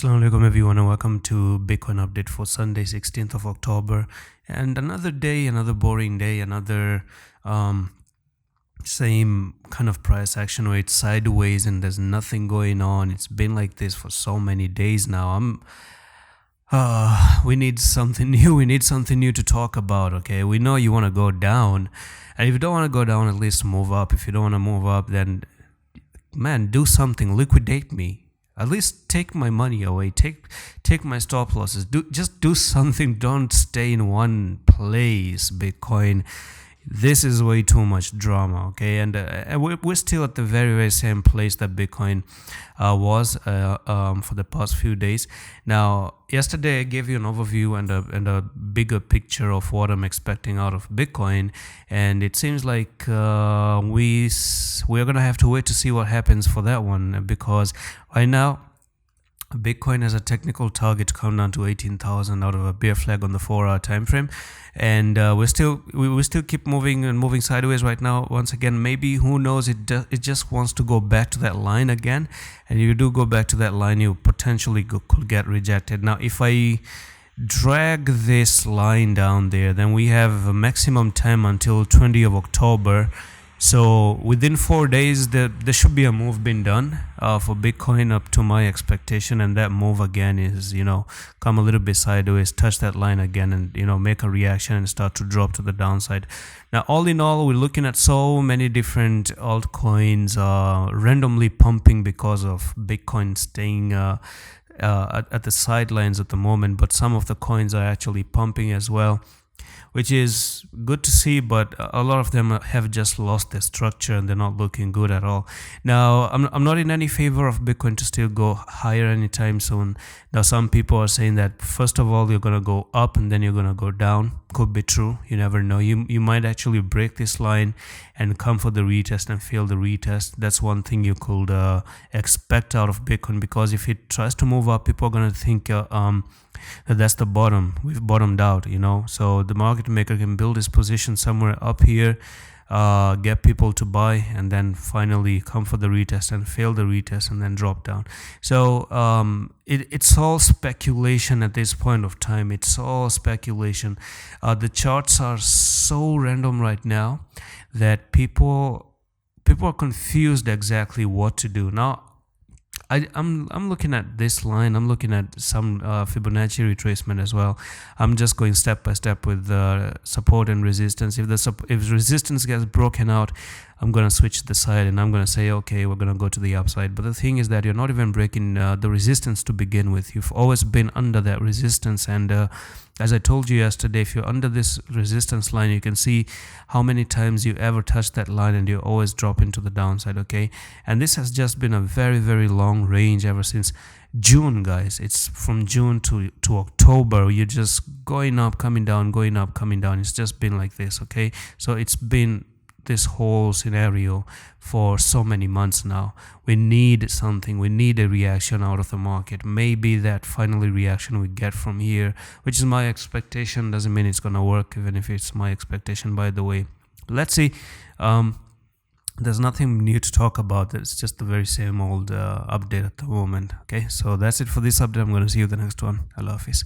Assalamu alaikum everyone and welcome to Bitcoin update for Sunday 16th of October, and another day, another boring day, another same kind of price action where it's sideways and there's nothing going on. It's been like this for so many days now. We need something new. We need something new to talk about. Okay, we know you want to go down, and if you don't want to go down, at least move up. If you don't want to move up, then man, do something. Liquidate me. At least take my money away. Take my stop losses. Just do something. Don't stay in one place, Bitcoin. This is way too much drama, okay? And we're still at the very same place that Bitcoin was for the past few days. Now, yesterday I gave you an overview and a bigger picture of what I'm expecting out of Bitcoin, and it seems like we're gonna have to wait to see what happens for that one, because right now Bitcoin has a technical target to come down to 18,000 out of a bear flag on the 4-hour time frame, and we still keep moving sideways right now. Once again, maybe, who knows, it just wants to go back to that line again, and if you do go back to that line, you potentially could get rejected. Now, if I drag this line down there, then we have a maximum time until 20th of October. So within 4 days, there should be a move being done for Bitcoin up to my expectation, and that move again is, come a little bit sideways, touch that line again, and make a reaction and start to drop to the downside. Now, all in all, we're looking at so many different altcoins randomly pumping because of Bitcoin staying at the sidelines at the moment, but some of the coins are actually pumping as well, which is good to see, but a lot of them have just lost their structure and they're not looking good at all. Now, I'm not in any favor of Bitcoin to still go higher anytime soon. Now, some people are saying that first of all, you're going to go up and then you're going to go down. Could be true. You never know. You might actually break this line and come for the retest and fail the retest. That's one thing you could expect out of Bitcoin, because if it tries to move up, people are going to think that's the bottom. We've bottomed out, so the market maker can build his position somewhere up here, get people to buy, and then finally come for the retest and fail the retest and then drop down. So it's all speculation at this point of time. It's all speculation. The charts are so random right now that people are confused exactly what to do. Now, I'm looking at this line. I'm looking at some Fibonacci retracement as well. I'm just going step by step with support and resistance. If resistance gets broken out, I'm going to switch the side and I'm going to say, okay, we're going to go to the upside. But the thing is that you're not even breaking the resistance to begin with. You've always been under that resistance. And as I told you yesterday, if you're under this resistance line, you can see how many times you ever touch that line and you always drop into the downside, okay? And this has just been a very long range ever since June, guys. It's from June to October. You're just going up, coming down, going up, coming down. It's just been like this, okay? So it's been this whole scenario for so many months now. We need something. We need a reaction out of the market. Maybe that finally reaction we get from here, which is my expectation. Doesn't mean it's gonna work, even if it's my expectation, by the way. Let's see. There's nothing new to talk about. It's just the very same old update at the moment. Okay, so that's it for this update. I'm going to see you the next one. Allah Hafiz.